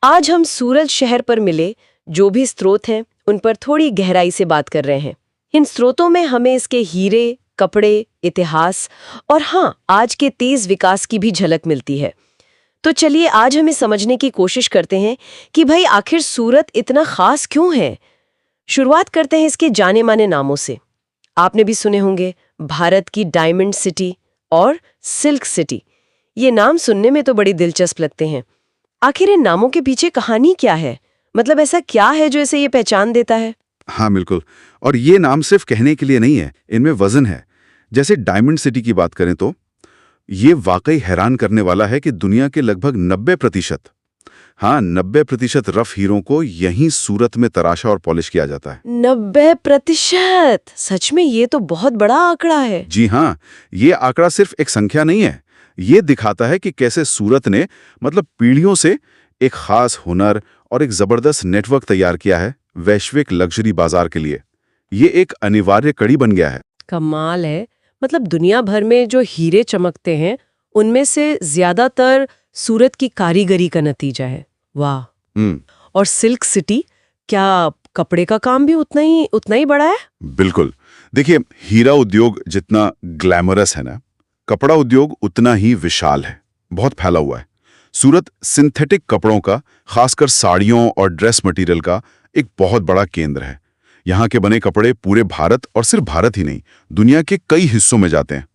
आज हम सूरत शहर पर मिले जो भी स्रोत हैं उन पर थोड़ी गहराई से बात कर रहे हैं। इन स्रोतों में हमें इसके हीरे, कपड़े, इतिहास और हाँ, आज के तेज विकास की भी झलक मिलती है। तो चलिए आज हम समझने की कोशिश करते हैं कि भाई आखिर सूरत इतना खास क्यों है। शुरुआत करते हैं इसके जाने माने नामों से। आपने भी सुने होंगे भारत की डायमंड सिटी और सिल्क सिटी। ये नाम सुनने में तो बड़ी दिलचस्प लगते हैं। आखिर इन नामों के पीछे कहानी क्या है? मतलब ऐसा क्या है जो इसे ये पहचान देता है? हाँ बिल्कुल। और ये नाम सिर्फ कहने के लिए नहीं है, इनमें वजन है। जैसे डायमंड सिटी की बात करें तो ये वाकई हैरान करने वाला है कि दुनिया के लगभग 90% रफ हीरों को यहीं सूरत में तराशा और पॉलिश किया जाता है। 90%? सच में ये तो बहुत बड़ा आंकड़ा है। जी हाँ, ये आंकड़ा सिर्फ एक संख्या नहीं है। ये दिखाता है कि कैसे सूरत ने पीढ़ियों से एक खास हुनर और एक जबरदस्त नेटवर्क तैयार किया है वैश्विक लग्जरी बाजार के लिए। ये एक अनिवार्य कड़ी बन गया है। कमाल है। मतलब दुनिया भर में जो हीरे चमकते हैं उनमें से ज्यादातर सूरत की कारीगरी का नतीजा है। वाह। और सिल्क सिटी, क्या कपड़े का काम भी उतना ही बड़ा है? बिल्कुल। देखिए, हीरा उद्योग जितना ग्लैमरस है ना, कपड़ा उद्योग उतना ही विशाल है, बहुत फैला हुआ है। सूरत सिंथेटिक कपड़ों का, खासकर साड़ियों और ड्रेस मटेरियल का एक बहुत बड़ा केंद्र है। यहाँ के बने कपड़े पूरे भारत और सिर्फ भारत ही नहीं, दुनिया के कई हिस्सों में जाते हैं।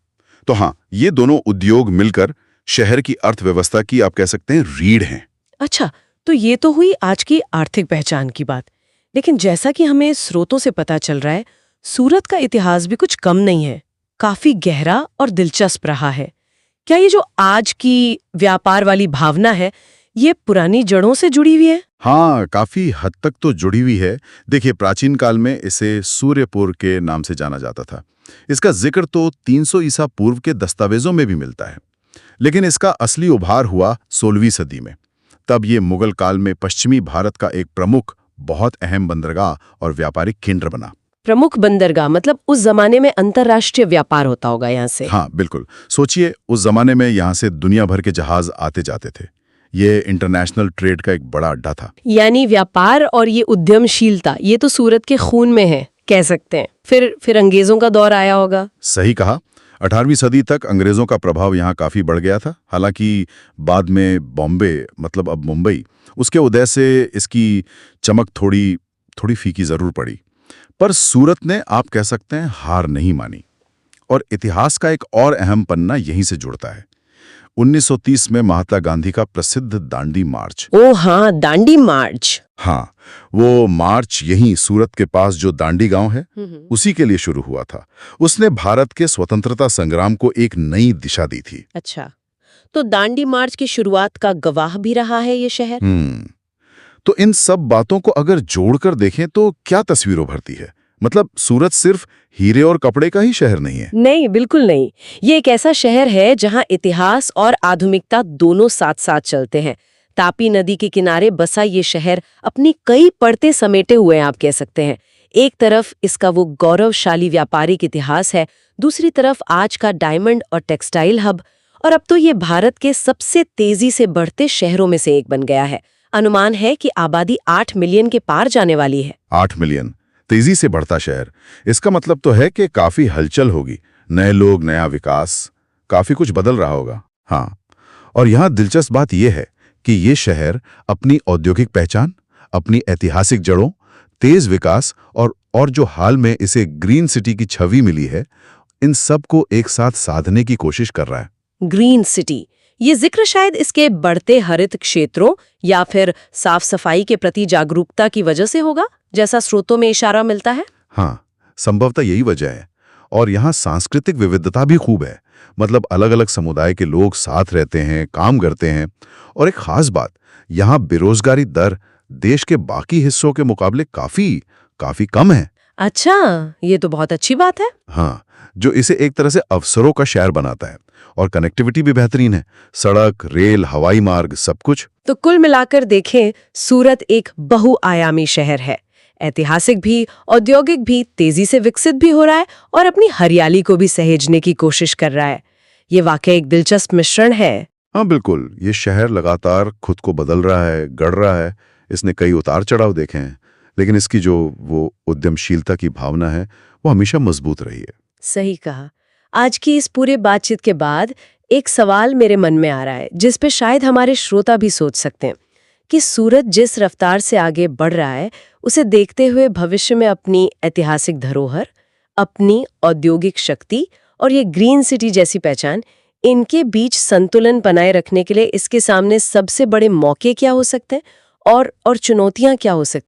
तो हाँ, ये दोनों उद्योग मिलकर शहर की अर्थव्यवस्था की आप कह सकते हैं रीढ़ हैं। अच्छा, तो ये तो हुई आज की आर्थिक पहचान की बात। लेकिन जैसा कि हमें स्रोतों से पता चल रहा है, सूरत का इतिहास भी कुछ कम नहीं है, काफी गहरा और दिलचस्प रहा है। क्या ये जो आज की व्यापार वाली भावना है, ये पुरानी जड़ों से जुड़ी हुई है? हाँ, काफी हद तक तो जुड़ी हुई है। देखिए, प्राचीन काल में इसे सूर्यपुर के नाम से जाना जाता था। इसका जिक्र तो 300 ईसा पूर्व के दस्तावेजों में भी मिलता है। लेकिन इसका असली उभार हुआ 16वीं सदी में। तब ये मुगल काल में पश्चिमी भारत का एक प्रमुख, बहुत अहम बंदरगाह और व्यापारिक केंद्र बना। प्रमुख बंदरगाह मतलब उस जमाने में अंतर्राष्ट्रीय व्यापार होता होगा यहाँ से? हाँ बिल्कुल। सोचिए, उस जमाने में यहाँ से दुनिया भर के जहाज आते जाते थे। ये इंटरनेशनल ट्रेड का एक बड़ा अड्डा था। यानी व्यापार और ये उद्यमशीलता, ये तो सूरत के खून में है, कह सकते हैं। फिर अंग्रेजों का दौर आया होगा। सही कहा। 18वीं सदी तक अंग्रेजों का प्रभाव यहाँ काफी बढ़ गया था। हालांकि बाद में बॉम्बे, अब मुंबई, उसके उदय से इसकी चमक थोड़ी फीकी जरूर पड़ी। पर सूरत ने, आप कह सकते हैं, हार नहीं मानी। और इतिहास का एक और अहम पन्ना यहीं से जुड़ता है। 1930 में महात्मा गांधी का प्रसिद्ध दांडी मार्च। ओ हाँ, दांडी मार्च। हाँ, वो मार्च यहीं सूरत के पास जो दांडी गांव है, उसी के लिए शुरू हुआ था। उसने भारत के स्वतंत्रता संग्राम को एक नई दिशा दी थी। अच्छा, तो दांडी मार्च की शुरुआत का गवाह भी रहा है ये शहर। तो इन सब बातों को अगर जोड़कर देखें तो क्या तस्वीर उभरती है? सूरत सिर्फ हीरे और कपड़े का ही शहर नहीं है। नहीं, बिल्कुल नहीं। ये एक ऐसा शहर है जहां इतिहास और आधुनिकता दोनों साथ साथ चलते हैं। तापी नदी के किनारे बसा ये शहर अपनी कई परतें समेटे हुए हैं, आप कह सकते हैं। एक तरफ इसका वो गौरवशाली व्यापारिक इतिहास है, दूसरी तरफ आज का डायमंड और टेक्सटाइल हब, और अब तो ये भारत के सबसे तेजी से बढ़ते शहरों में से एक बन गया है। अनुमान है कि आबादी 8 मिलियन के पार जाने वाली है। 8 मिलियन, तेजी से बढ़ता शहर। इसका मतलब तो है कि काफी हलचल होगी, नए लोग, नया विकास, काफी कुछ बदल रहा होगा। हाँ, और यहाँ दिलचस्प बात यह है कि ये शहर अपनी औद्योगिक पहचान, अपनी ऐतिहासिक जड़ों, तेज विकास और जो हाल में इसे ग्रीन सिटी की छवि मिली है, इन सब को एक साथ साधने की कोशिश कर रहा है। ग्रीन सिटी, ये जिक्र शायद इसके बढ़ते हरित क्षेत्रों या फिर साफ सफाई के प्रति जागरूकता की वजह से होगा, जैसा स्रोतों में इशारा मिलता है। हाँ, संभवतः यही वजह है। और यहाँ सांस्कृतिक विविधता भी खूब है। अलग अलग समुदाय के लोग साथ रहते हैं, काम करते हैं। और एक खास बात, यहाँ बेरोजगारी दर देश के बाकी हिस्सों के मुकाबले काफी कम है। अच्छा, ये तो बहुत अच्छी बात है। हाँ, जो इसे एक तरह से अवसरों का शहर बनाता है। और कनेक्टिविटी भी बेहतरीन है, सड़क, रेल, हवाई मार्ग, सब कुछ। तो कुल मिलाकर देखें, सूरत एक बहुआयामी शहर है। ऐतिहासिक भी, औद्योगिक भी, तेजी से विकसित भी हो रहा है और अपनी हरियाली को भी सहेजने की कोशिश कर रहा है। ये वाकई एक दिलचस्प मिश्रण है। हाँ बिल्कुल, ये शहर लगातार खुद को बदल रहा है, गढ़ रहा है। इसने कई उतार चढ़ाव देखे हैं, लेकिन इसकी जो वो उद्यमशीलता की भावना है वो हमेशा मजबूत रही है। सही कहा। आज की इस पूरे बातचीत के बाद एक सवाल मेरे मन में आ रहा है जिस पे शायद हमारे श्रोता भी सोच सकते हैं कि सूरत जिस रफ्तार से आगे बढ़ रहा है उसे देखते हुए भविष्य में अपनी ऐतिहासिक धरोहर, अपनी औद्योगिक शक्ति और ये ग्रीन सिटी जैसी पहचान, इनके बीच संतुलन बनाए रखने के लिए इसके सामने सबसे बड़े मौके क्या हो सकते हैं और चुनौतियां क्या हो सकती हैं?